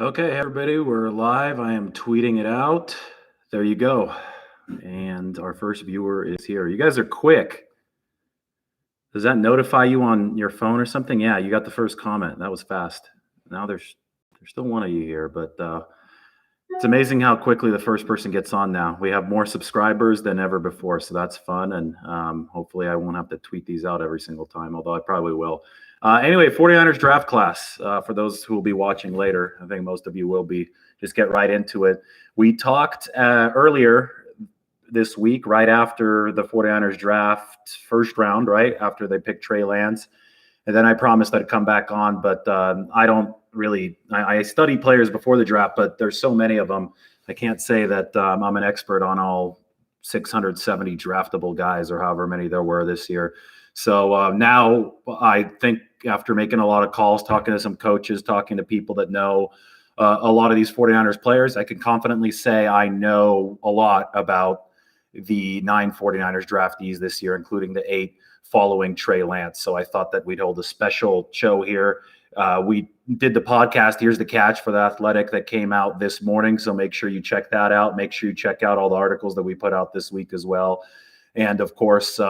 Okay, everybody, we're live. I am tweeting it out. There you go. And our first viewer is here. You guys are quick. Does that notify you on your phone or something? Yeah, you got the first comment. That was fast. Now there's still one of you here, but it's amazing how quickly the first person gets on now. We have more subscribers than ever before, so that's fun. And hopefully I won't have to tweet these out every single time, although I probably will. Anyway, 49ers draft class. For those who will be watching later, I think most of you will be. Just get right into it. We talked earlier this week, right after the 49ers draft, first round, right after they picked Trey Lance. And then I promised I'd come back on, but I don't really. I study players before the draft, but there's so many of them. I can't say that I'm an expert on all 670 draftable guys or however many there were this year. So now I think after making a lot of calls, talking to some coaches, talking to people that know a lot of these 49ers players, I can confidently say I know a lot about the 9 49ers draftees this year, including the 8 following Trey Lance. So I thought that we'd hold a special show here. We did the podcast, Here's the Catch, for The Athletic that came out this morning. So make sure you check that out. Make sure you check out all the articles that we put out this week as well. And of course,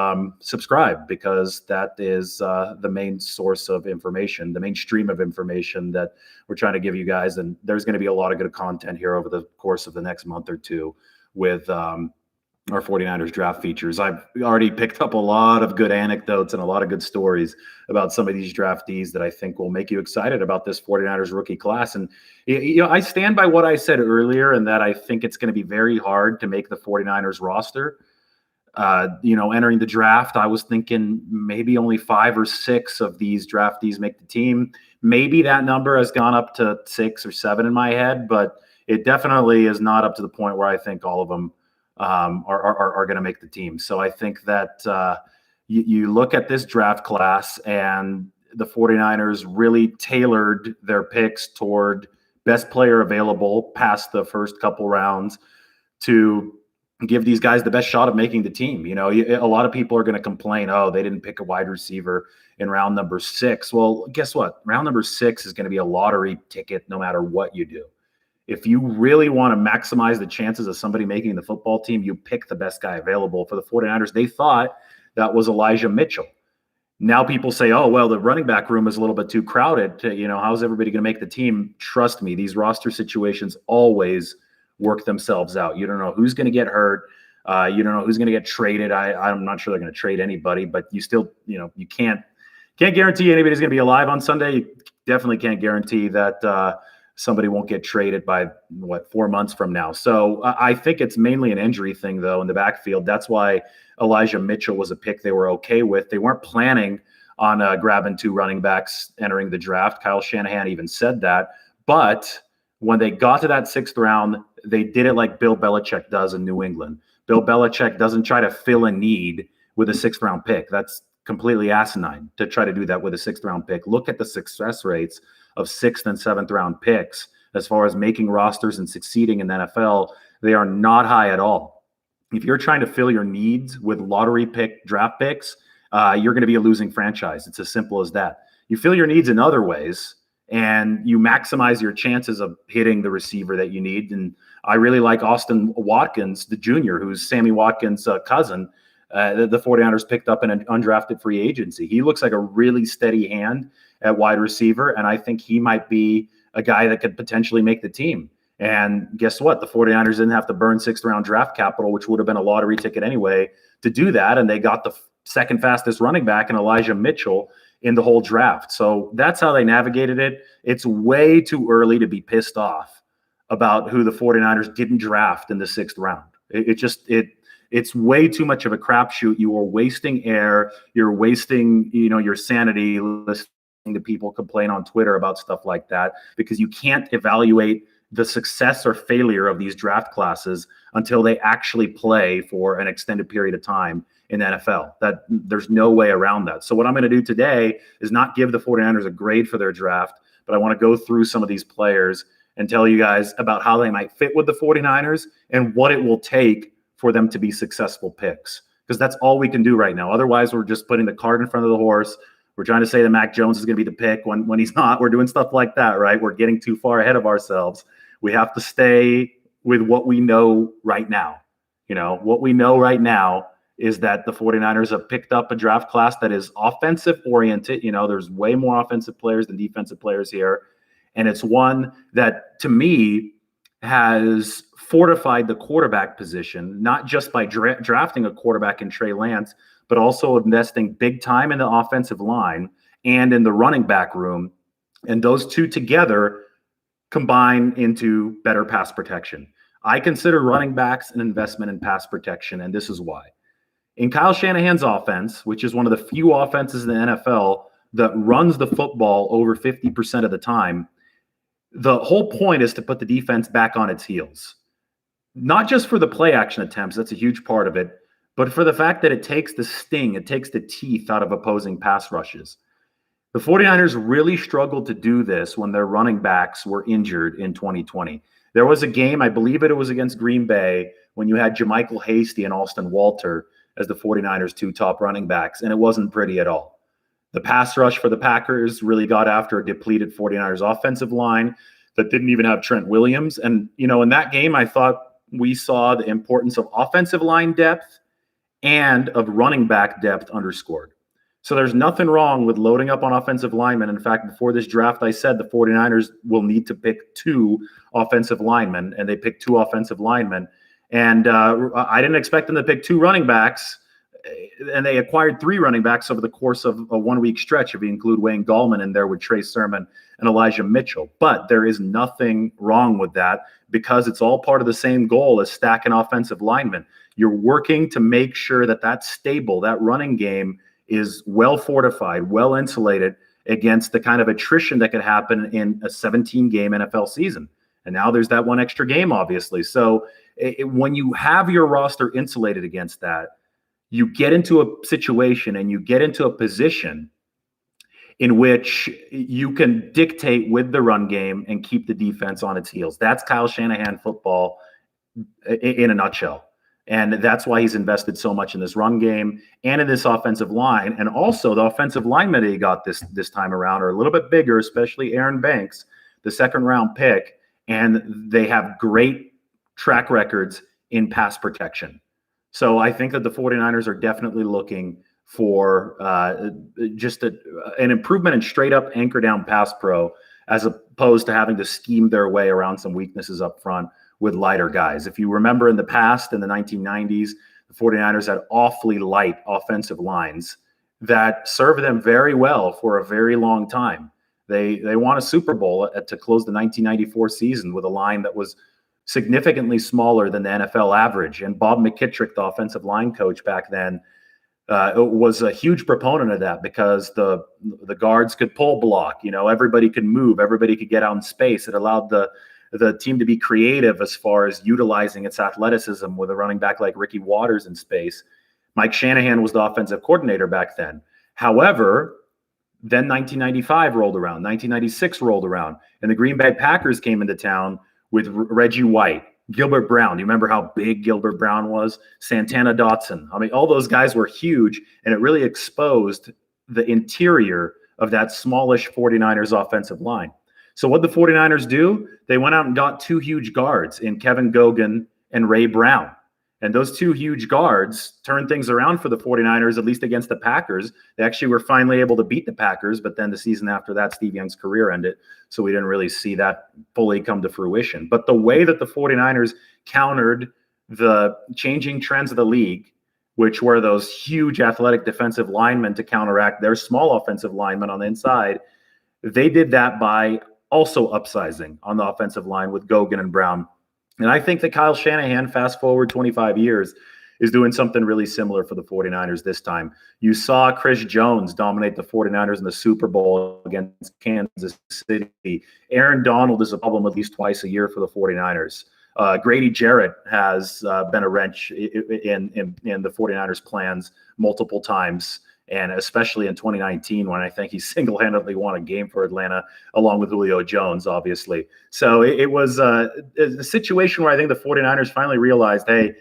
subscribe, because that is the main source of information, the main stream of information that we're trying to give you guys. And there's going to be a lot of good content here over the course of the next month or two with our 49ers draft features. I've already picked up a lot of good anecdotes and a lot of good stories about some of these draftees that I think will make you excited about this 49ers rookie class. And, I stand by what I said earlier, and that I think it's going to be very hard to make the 49ers roster. Entering the draft, I was thinking maybe only 5 or 6 of these draftees make the team. Maybe that number has gone up to 6 or 7 in my head, but it definitely is not up to the point where I think all of them are going to make the team. So I think that you look at this draft class, and the 49ers really tailored their picks toward best player available past the first couple rounds to give these guys the best shot of making the team. A lot of people are going to complain, oh, they didn't pick a wide receiver in round number 6. Well, guess what? Round number 6 is going to be a lottery ticket no matter what you do. If you really want to maximize the chances of somebody making the football team, you pick the best guy available. For the 49ers, they thought that was Elijah Mitchell. Now people say, oh, well, the running back room is a little bit too crowded. How's everybody going to make the team? Trust me, these roster situations always work themselves out. You don't know who's going to get hurt. You don't know who's going to get traded. I'm not sure they're going to trade anybody, but you still, you can't guarantee anybody's going to be alive on Sunday. You definitely can't guarantee that somebody won't get traded by 4 months from now. So I think it's mainly an injury thing, though, in the backfield. That's why Elijah Mitchell was a pick they were okay with. They weren't planning on grabbing 2 running backs entering the draft. Kyle Shanahan even said that. But when they got to that 6th round, they did it like Bill Belichick does in New England. Bill Belichick doesn't try to fill a need with a 6th round pick. That's completely asinine to try to do that with a 6th round pick. Look at the success rates of 6th and 7th round picks as far as making rosters and succeeding in the NFL. They are not high at all. If you're trying to fill your needs with lottery pick draft picks, you're going to be a losing franchise. It's as simple as that. You fill your needs in other ways, and you maximize your chances of hitting the receiver that you need. And I really like Austin Watkins, the junior, who's Sammy Watkins' cousin. The 49ers picked up in an undrafted free agency. He looks like a really steady hand at wide receiver, and I think he might be a guy that could potentially make the team. And guess what? The 49ers didn't have to burn 6th round draft capital, which would have been a lottery ticket anyway, to do that. And they got the second fastest running back in Elijah Mitchell in the whole draft. So that's how they navigated it. It's way too early to be pissed off about who the 49ers didn't draft in the 6th round. It's way too much of a crapshoot. You are wasting air. You're wasting, your sanity listening to people complain on Twitter about stuff like that, because you can't evaluate the success or failure of these draft classes until they actually play for an extended period of time in the NFL. That there's no way around that. So what I'm going to do today is not give the 49ers a grade for their draft, but I want to go through some of these players and tell you guys about how they might fit with the 49ers and what it will take for them to be successful picks, because that's all we can do right now. Otherwise, we're just putting the cart in front of the horse. We're trying to say that Mac Jones is going to be the pick when he's not. We're doing stuff like that, right? We're getting too far ahead of ourselves. We have to stay with what we know right now. What we know right now is that the 49ers have picked up a draft class that is offensive oriented. There's way more offensive players than defensive players here. And it's one that, to me, has fortified the quarterback position, not just by drafting a quarterback in Trey Lance, but also investing big time in the offensive line and in the running back room. And those two together combine into better pass protection. I consider running backs an investment in pass protection, and this is why. In Kyle Shanahan's offense, which is one of the few offenses in the NFL that runs the football over 50% of the time, the whole point is to put the defense back on its heels. Not just for the play action attempts, that's a huge part of it, but for the fact that it takes the sting, it takes the teeth out of opposing pass rushes. The 49ers really struggled to do this when their running backs were injured in 2020. There was a game, I believe it was against Green Bay, when you had JaMychal Hasty and Austin Walter as the 49ers' two top running backs, and it wasn't pretty at all. The pass rush for the Packers really got after a depleted 49ers offensive line that didn't even have Trent Williams. And, in that game, I thought we saw the importance of offensive line depth and of running back depth underscored. So there's nothing wrong with loading up on offensive linemen. In fact, before this draft, I said the 49ers will need to pick 2 offensive linemen, and they picked 2 offensive linemen. And I didn't expect them to pick 2 running backs, and they acquired 3 running backs over the course of a 1-week stretch if you include Wayne Gallman in there with Trey Sermon and Elijah Mitchell. But there is nothing wrong with that because it's all part of the same goal as stacking offensive linemen. You're working to make sure that stable, that running game is well fortified, well insulated against the kind of attrition that could happen in a 17-game NFL season. And now there's that one extra game, obviously. So when you have your roster insulated against that, you get into a situation and you get into a position in which you can dictate with the run game and keep the defense on its heels. That's Kyle Shanahan football in a nutshell. And that's why he's invested so much in this run game and in this offensive line. And also the offensive linemen that he got this time around are a little bit bigger, especially Aaron Banks, the second-round pick. And they have great track records in pass protection. So I think that the 49ers are definitely looking for just an improvement in straight-up anchor-down pass pro as opposed to having to scheme their way around some weaknesses up front with lighter guys. If you remember in the past, in the 1990s, the 49ers had awfully light offensive lines that served them very well for a very long time. They won a Super Bowl to close the 1994 season with a line that was significantly smaller than the NFL average. And Bob McKittrick, the offensive line coach back then, was a huge proponent of that because the guards could pull block. Everybody could move. Everybody could get out in space. It allowed the team to be creative as far as utilizing its athleticism with a running back like Ricky Waters in space. Mike Shanahan was the offensive coordinator back then. However, then 1995 rolled around, 1996 rolled around, and the Green Bay Packers came into town with Reggie White, Gilbert Brown. You remember how big Gilbert Brown was? Santana Dotson. I mean, all those guys were huge, and it really exposed the interior of that smallish 49ers offensive line. So what the 49ers do, they went out and got 2 huge guards in Kevin Gogan and Ray Brown. And those 2 huge guards turned things around for the 49ers, at least against the Packers. They actually were finally able to beat the Packers, but then the season after that, Steve Young's career ended. So we didn't really see that fully come to fruition. But the way that the 49ers countered the changing trends of the league, which were those huge athletic defensive linemen to counteract their small offensive linemen on the inside, they did that by also upsizing on the offensive line with Gogan and Brown. And I think that Kyle Shanahan, fast forward 25 years, is doing something really similar for the 49ers this time. You saw Chris Jones dominate the 49ers in the Super Bowl against Kansas City. Aaron Donald is a problem at least twice a year for the 49ers. Grady Jarrett has been a wrench in the 49ers' plans multiple times, and especially in 2019 when I think he single-handedly won a game for Atlanta along with Julio Jones, obviously. So it was a situation where I think the 49ers finally realized, hey,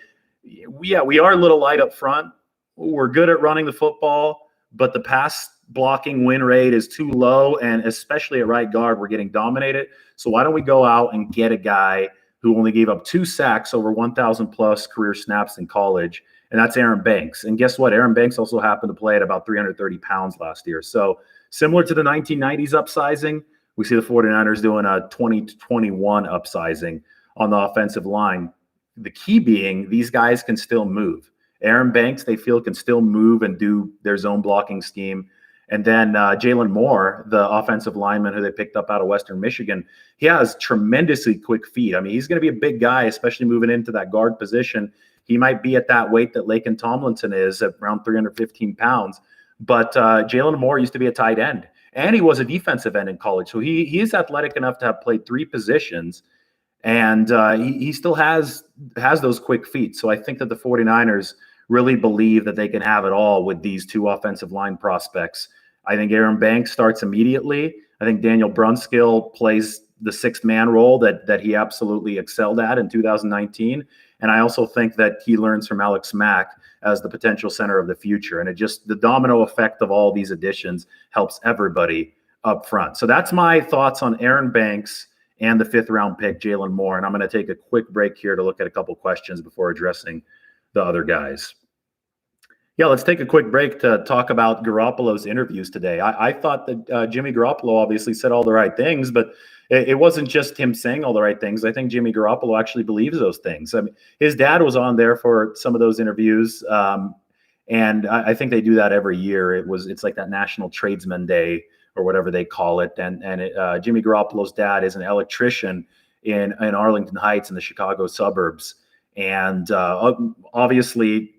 we are a little light up front. We're good at running the football, but the pass blocking win rate is too low, and especially at right guard, we're getting dominated. So why don't we go out and get a guy who only gave up 2 sacks over 1,000 plus career snaps in college, and that's Aaron Banks. And guess what? Aaron Banks also happened to play at about 330 pounds last year. So similar to the 1990s upsizing, we see the 49ers doing a 2021 upsizing on the offensive line. The key being these guys can still move. Aaron Banks, they feel, can still move and do their zone blocking scheme. And then Jalen Moore, the offensive lineman who they picked up out of Western Michigan, he has tremendously quick feet. I mean, he's going to be a big guy, especially moving into that guard position. He might be at that weight that Laken Tomlinson is, at around 315 pounds. But Jalen Moore used to be a tight end, and he was a defensive end in college. So he is athletic enough to have played 3 positions, and he still has those quick feet. So I think that the 49ers really believe that they can have it all with these 2 offensive line prospects. I think Aaron Banks starts immediately. I think Daniel Brunskill plays the 6th man role that he absolutely excelled at in 2019. And I also think that he learns from Alex Mack as the potential center of the future. And the domino effect of all these additions helps everybody up front. So that's my thoughts on Aaron Banks and the 5th round pick, Jalen Moore. And I'm going to take a quick break here to look at a couple questions before addressing the other guys. Yeah, let's take a quick break to talk about Garoppolo's interviews today. I thought that Jimmy Garoppolo obviously said all the right things, but it wasn't just him saying all the right things. I think Jimmy Garoppolo actually believes those things. I mean, his dad was on there for some of those interviews, and I think they do that every year. It's like that National Tradesman Day or whatever they call it. And Jimmy Garoppolo's dad is an electrician in Arlington Heights in the Chicago suburbs. And obviously,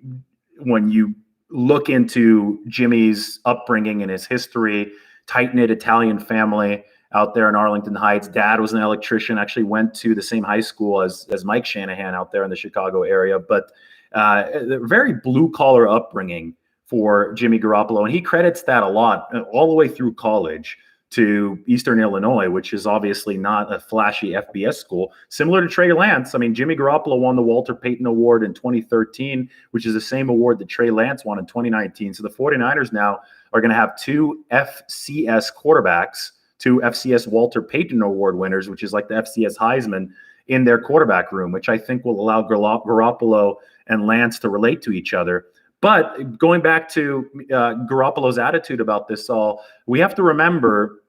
when you look into Jimmy's upbringing and his history, tight-knit Italian family out there in Arlington Heights. Dad was an electrician, actually went to the same high school as Mike Shanahan out there in the Chicago area. But very blue-collar upbringing for Jimmy Garoppolo. And he credits that a lot all the way through college to Eastern Illinois, which is obviously not a flashy FBS school. Similar to Trey Lance, I mean, Jimmy Garoppolo won the Walter Payton Award in 2013, which is the same award that Trey Lance won in 2019. So the 49ers now are going to have 2 FCS quarterbacks, 2 FCS Walter Payton Award winners, which is like the FCS Heisman, in their quarterback room, which I think will allow Garoppolo and Lance to relate to each other. But going back to Garoppolo's attitude about this all, we have to remember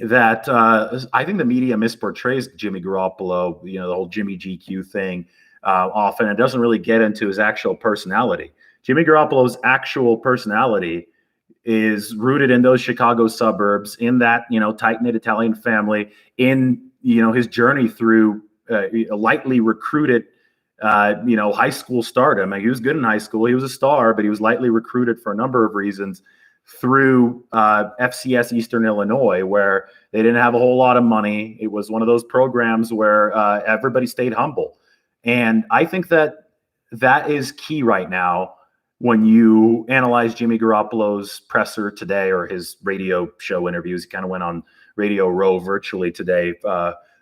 that I think the media misportrays Jimmy Garoppolo, the whole Jimmy GQ thing often. It doesn't really get into his actual personality. Jimmy Garoppolo's actual personality is rooted in those Chicago suburbs, in that, tight-knit Italian family, in, his journey through a lightly recruited, high school stardom. I mean, he was good in high school. He was a star, but he was lightly recruited for a number of reasons through FCS Eastern Illinois, where they didn't have a whole lot of money. It was one of those programs where everybody stayed humble. And I think that is key right now when you analyze Jimmy Garoppolo's presser today, or his radio show interviews. He kind of went on Radio Row virtually today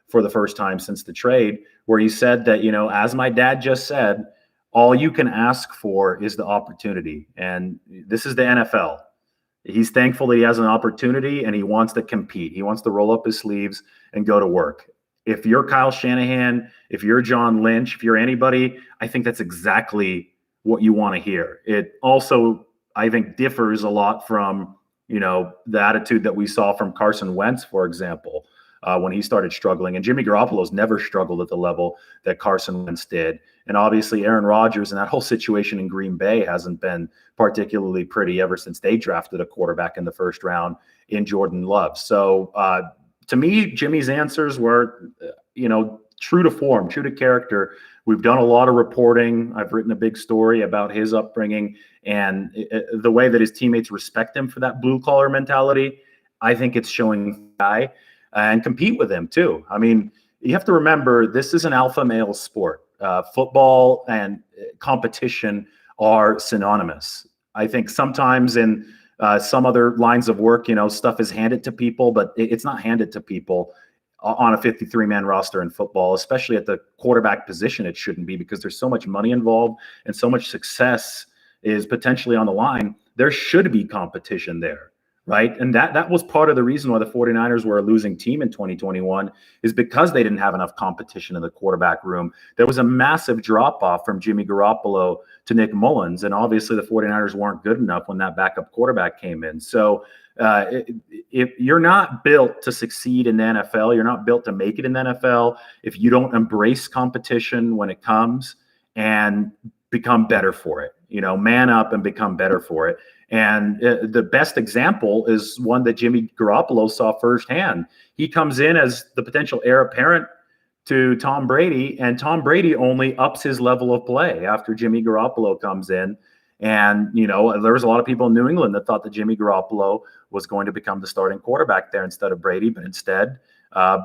for the first time since the trade, where he said that, as my dad just said, all you can ask for is the opportunity. And this is the NFL. He's thankful that he has an opportunity, and he wants to compete. He wants to roll up his sleeves and go to work. If you're Kyle Shanahan, if you're John Lynch, if you're anybody, I think that's exactly what you want to hear. It also, I think, differs a lot from, the attitude that we saw from Carson Wentz, for example, when he started struggling. And Jimmy Garoppolo's never struggled at the level that Carson Wentz did. And obviously Aaron Rodgers and that whole situation in Green Bay hasn't been particularly pretty ever since they drafted a quarterback in the first round in Jordan Love. So to me, Jimmy's answers were, true to form, true to character. We've done a lot of reporting. I've written a big story about his upbringing and the way that his teammates respect him for that blue collar mentality. I think it's showing guy and compete with him too. I mean, you have to remember, this is an alpha male sport. Football and competition are synonymous. I think sometimes in some other lines of work, stuff is handed to people, but it's not handed to people on a 53-man roster in football, especially at the quarterback position. It shouldn't be, because there's so much money involved and so much success is potentially on the line. there should be competition there, right? And that was part of the reason why the 49ers were a losing team in 2021 is because they didn't have enough competition in the quarterback room. There was a massive drop-off from Jimmy Garoppolo to Nick Mullins, and obviously the 49ers weren't good enough when that backup quarterback came in. So if you're not built to succeed in the NFL, you're not built to make it in the NFL if you don't embrace competition when it comes and become better for it, man up and become better for it. And the best example is one that Jimmy Garoppolo saw firsthand. He comes in as the potential heir apparent to Tom Brady, and Tom Brady only ups his level of play after Jimmy Garoppolo comes in. And, there was a lot of people in New England that thought that Jimmy Garoppolo was going to become the starting quarterback there instead of Brady. But instead,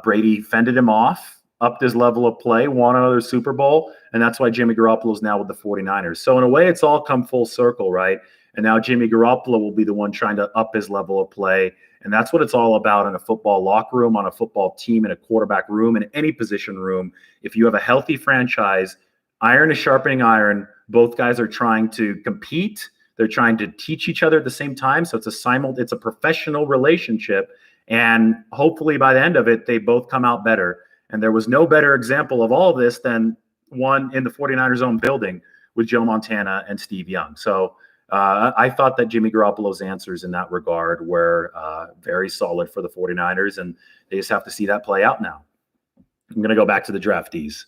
Brady fended him off, upped his level of play, won another Super Bowl. And that's why Jimmy Garoppolo is now with the 49ers. So in a way, it's all come full circle, right? And now Jimmy Garoppolo will be the one trying to up his level of play. And that's what it's all about in a football locker room, on a football team, in a quarterback room, in any position room. If you have a healthy franchise, iron is sharpening iron. Both guys are trying to compete. They're trying to teach each other at the same time. So it's a professional relationship. And hopefully by the end of it, they both come out better. And there was no better example of all of this than one in the 49ers own building with Joe Montana and Steve Young. So I thought that Jimmy Garoppolo's answers in that regard were very solid for the 49ers, and they just have to see that play out now. I'm going to go back to the draftees.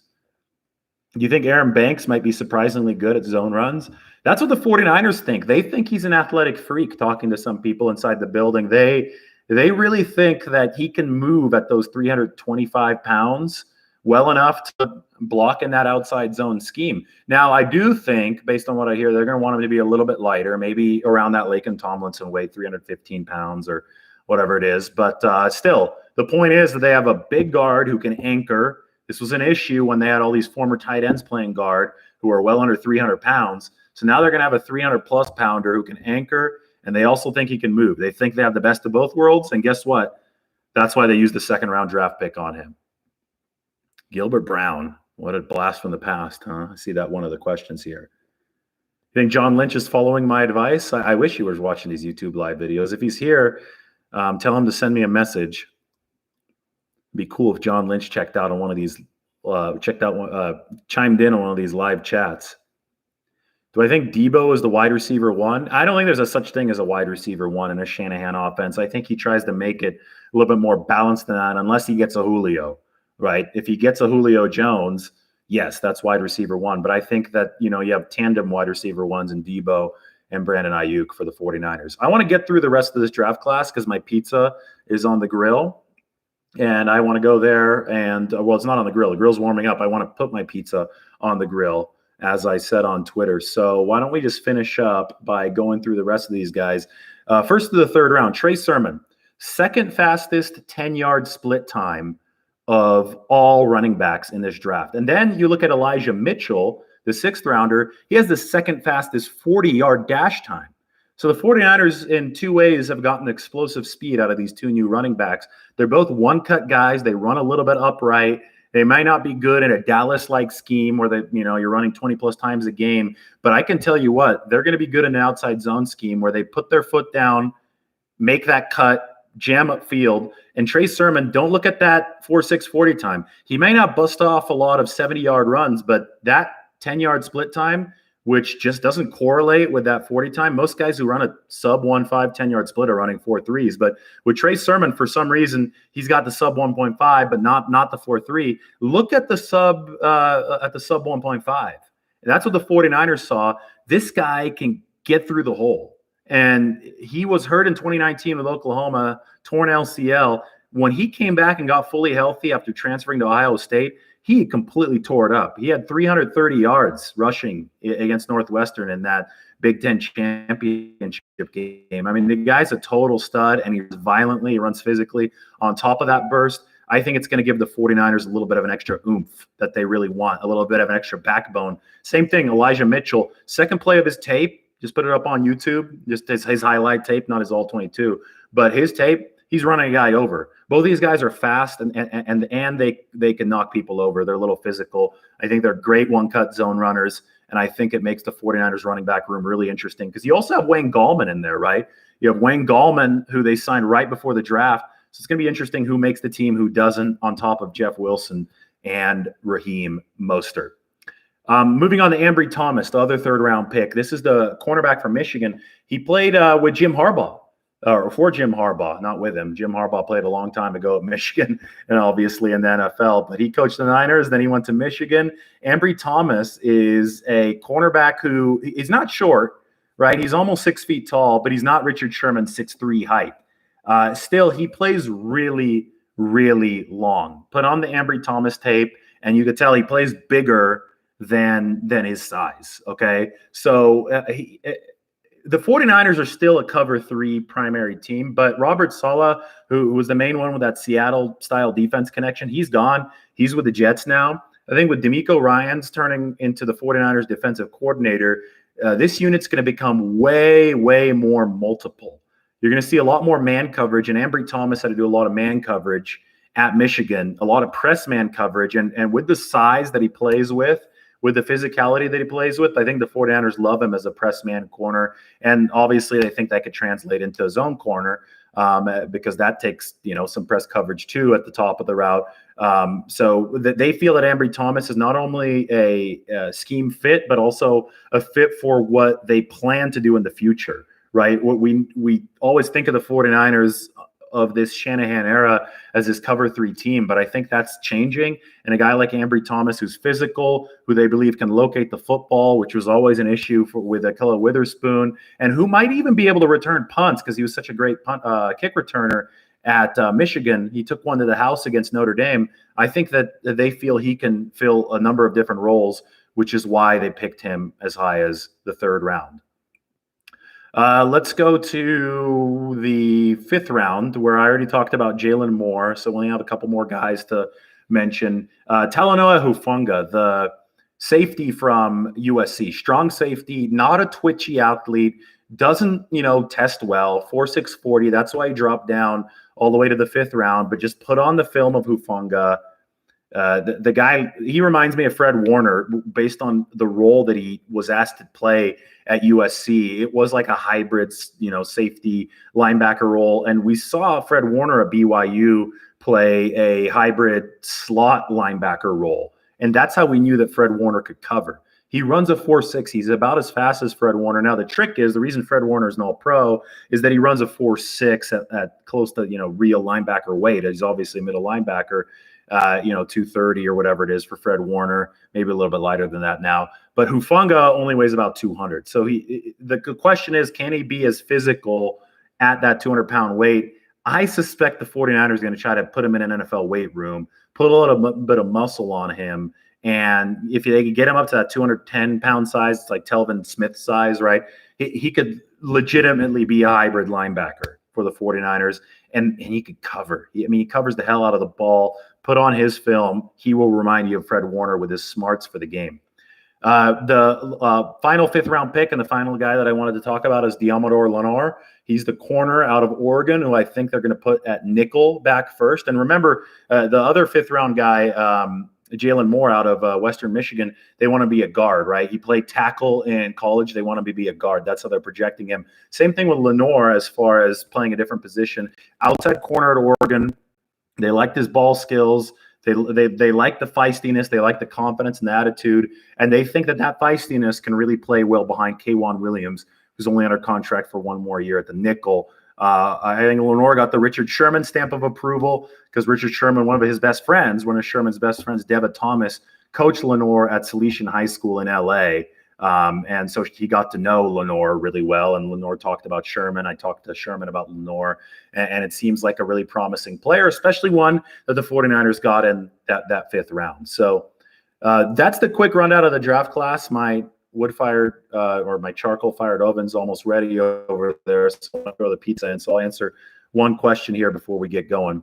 Do you think Aaron Banks might be surprisingly good at zone runs? That's what the 49ers think. They think he's an athletic freak, talking to some people inside the building. They really think that he can move at those 325 pounds well enough to block in that outside zone scheme. Now, I do think, based on what I hear, they're going to want him to be a little bit lighter, maybe around that Laken Tomlinson weight, 315 pounds or whatever it is. But still, the point is that they have a big guard who can anchor. This was an issue when they had all these former tight ends playing guard who are well under 300 pounds. So now they're going to have a 300-plus pounder who can anchor, and they also think he can move. They think they have the best of both worlds, and guess what? That's why they used the second-round draft pick on him. Gilbert Brown, what a blast from the past, huh? I see that one of the questions here. You think John Lynch is following my advice? I wish he was watching these YouTube live videos. If he's here, tell him to send me a message. It'd be cool if John Lynch checked out on one of these, chimed in on one of these live chats. Do I think Debo is the wide receiver one? I don't think there's a such thing as a wide receiver one in a Shanahan offense. I think he tries to make it a little bit more balanced than that, unless he gets a Julio, right? If he gets a Julio Jones, yes, that's wide receiver one. But I think that, you have tandem wide receiver ones in Debo and Brandon Ayuk for the 49ers. I want to get through the rest of this draft class because my pizza is on the grill. And I want to go there and, it's not on the grill. The grill's warming up. I want to put my pizza on the grill, as I said on Twitter. So why don't we just finish up by going through the rest of these guys. First to the third round, Trey Sermon, second fastest 10-yard split time of all running backs in this draft. And then you look at Elijah Mitchell, the sixth rounder. He has the second fastest 40-yard dash time. So the 49ers in two ways have gotten explosive speed out of these two new running backs. They're both one-cut guys. They run a little bit upright. They might not be good in a Dallas-like scheme where you're running 20-plus times a game. But I can tell you what, they're going to be good in an outside zone scheme where they put their foot down, make that cut, jam up field. And Trey Sermon, don't look at that 4.6 40 time. He may not bust off a lot of 70-yard runs, but that 10-yard split time, which just doesn't correlate with that 40 time. Most guys who run a sub 1.5 10-yard split are running 4.3s. But with Trey Sermon, for some reason, he's got the sub 1.5, but not the 4.3. Look at the sub 1.5. And that's what the 49ers saw. This guy can get through the hole. And he was hurt in 2019 with Oklahoma, torn LCL. When he came back and got fully healthy after transferring to Ohio State, he completely tore it up. He had 330 yards rushing against Northwestern in that Big Ten championship game. I mean, the guy's a total stud, and he runs physically. On top of that burst, I think it's going to give the 49ers a little bit of an extra oomph that they really want, a little bit of an extra backbone. Same thing, Elijah Mitchell, second play of his tape, just put it up on YouTube, just his highlight tape, not his all 22, but his tape. he's running a guy over. Both of these guys are fast and they can knock people over. They're a little physical. I think they're great one-cut zone runners, and I think it makes the 49ers running back room really interesting because you also have Wayne Gallman in there, right? You have Wayne Gallman, who they signed right before the draft. So it's going to be interesting who makes the team, who doesn't, on top of Jeff Wilson and Raheem Mostert. Moving on to Ambry Thomas, the other third-round pick. This is the cornerback from Michigan. He played with Jim Harbaugh, or for Jim Harbaugh, not with him. Jim Harbaugh played a long time ago at Michigan and obviously in the NFL, but he coached the Niners, then he went to Michigan. Ambry Thomas is a cornerback who is not short, right? He's almost 6 feet tall, but he's not Richard Sherman's 6'3" height. Still, he plays really, really long. Put on the Ambry Thomas tape, and you could tell he plays bigger than his size. Okay. So the 49ers are still a cover 3 primary team, but Robert Saleh, who was the main one with that Seattle style defense connection, he's gone. He's with the Jets now. I think with DeMeco Ryans turning into the 49ers defensive coordinator, this unit's going to become way, way more multiple. You're going to see a lot more man coverage, and Ambry Thomas had to do a lot of man coverage at Michigan, a lot of press man coverage, and with the size that he plays with the physicality that he plays with, I think the 49ers love him as a press man corner. And obviously they think that could translate into a zone corner because that takes, some press coverage too at the top of the route. So they feel that Ambry Thomas is not only a scheme fit, but also a fit for what they plan to do in the future, right? What we always think of the 49ers of this Shanahan era as this cover 3 team, but I think that's changing. And a guy like Ambry Thomas, who's physical, who they believe can locate the football, which was always an issue with Ahkello Witherspoon, and who might even be able to return punts because he was such a great kick returner at Michigan. He took one to the house against Notre Dame. I think that they feel he can fill a number of different roles, which is why they picked him as high as the 3rd round. Let's go to the 5th round, where I already talked about Jalen Moore. So we only have a couple more guys to mention. Talanoa Hufanga, the safety from USC, strong safety, not a twitchy athlete, doesn't, test well, 4.6 40. That's why he dropped down all the way to the 5th round, but just put on the film of Hufanga. The guy, he reminds me of Fred Warner based on the role that he was asked to play at USC. It was like a hybrid, safety linebacker role. And we saw Fred Warner at BYU play a hybrid slot linebacker role. And that's how we knew that Fred Warner could cover. He runs a 4.6. He's about as fast as Fred Warner. Now, the trick is, the reason Fred Warner is an all-pro is that he runs a 4.6 at close to, real linebacker weight. He's obviously a middle linebacker. 230 or whatever it is for Fred Warner, maybe a little bit lighter than that now. But Hufanga only weighs about 200. So the question is, can he be as physical at that 200-pound weight? I suspect the 49ers are going to try to put him in an NFL weight room, put a little bit of muscle on him. And if they could get him up to that 210-pound size, it's like Telvin Smith size, right? He could legitimately be a hybrid linebacker for the 49ers, and he could cover. He covers the hell out of the ball. Put on his film, he will remind you of Fred Warner with his smarts for the game. The final 5th round pick and the final guy that I wanted to talk about is Deommodore Lenoir. He's the corner out of Oregon, who I think they're going to put at nickel back first. And remember, the other 5th round guy, Jalen Moore out of Western Michigan, they want to be a guard, right? He played tackle in college. They want to be a guard. That's how they're projecting him. Same thing with Lenoir as far as playing a different position. Outside corner at Oregon. They liked his ball skills. They like the feistiness. They like the confidence and the attitude. And they think that feistiness can really play well behind K'Wan Williams, who's only under contract for 1 more year at the nickel. I think Lenoir got the Richard Sherman stamp of approval because Richard Sherman, one of Sherman's best friends, Deva Thomas, coached Lenoir at Salesian High School in L.A., and so he got to know Lenoir really well, and Lenoir talked about Sherman. I talked to Sherman about Lenoir, and it seems like a really promising player, especially one that the 49ers got in that 5th round. So that's the quick rundown of the draft class. My wood-fired or my charcoal-fired oven's almost ready over there, so I'm going to throw the pizza in. So I'll answer one question here before we get going.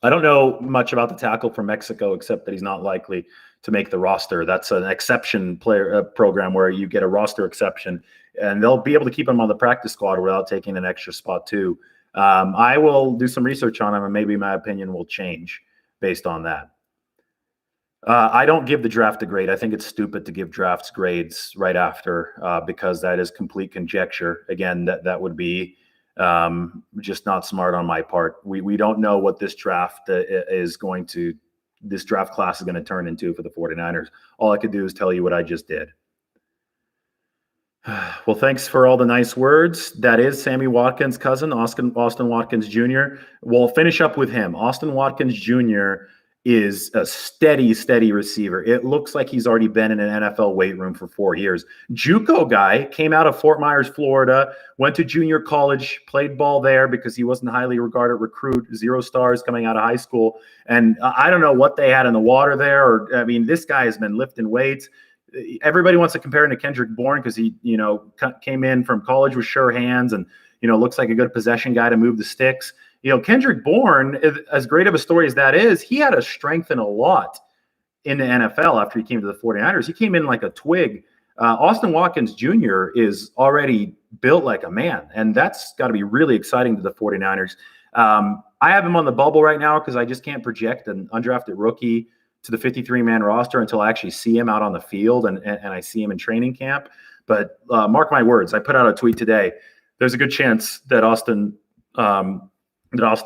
I don't know much about the tackle from Mexico, except that he's not likely to make the roster. That's an exception program where you get a roster exception, and they'll be able to keep him on the practice squad without taking an extra spot too. I will do some research on him, and maybe my opinion will change based on that. I don't give the draft a grade. I think it's stupid to give drafts grades right after because that is complete conjecture. Again, that would be just not smart on my part. We don't know what this draft this draft class is going to turn into for the 49ers. All I could do is tell you what I just did. Well, thanks for all the nice words. That is Sammy Watkins' cousin, Austin Watkins Jr. We'll finish up with him. Austin Watkins Jr. is a steady receiver. It looks like he's already been in an NFL weight room for 4 years. JUCO guy, came out of Fort Myers, Florida, went to junior college, played ball there because he wasn't a highly regarded recruit, 0 stars coming out of high school. And I don't know what they had in the water there. This guy has been lifting weights. Everybody wants to compare him to Kendrick Bourne because he, came in from college with sure hands and, looks like a good possession guy to move the sticks. Kendrick Bourne, as great of a story as that is, he had to strengthen a lot in the NFL after he came to the 49ers. He came in like a twig. Austin Watkins Jr. is already built like a man, and that's got to be really exciting to the 49ers. I have him on the bubble right now because I just can't project an undrafted rookie to the 53-man roster until I actually see him out on the field and I see him in training camp. But mark my words, I put out a tweet today. There's a good chance that Austin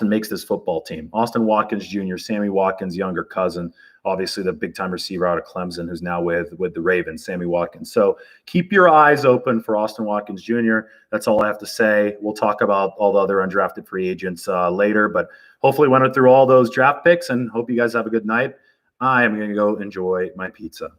makes this football team. Austin Watkins Jr., Sammy Watkins' younger cousin, obviously the big-time receiver out of Clemson who's now with the Ravens, Sammy Watkins. So keep your eyes open for Austin Watkins Jr. That's all I have to say. We'll talk about all the other undrafted free agents later, but hopefully went through all those draft picks and hope you guys have a good night. I am going to go enjoy my pizza.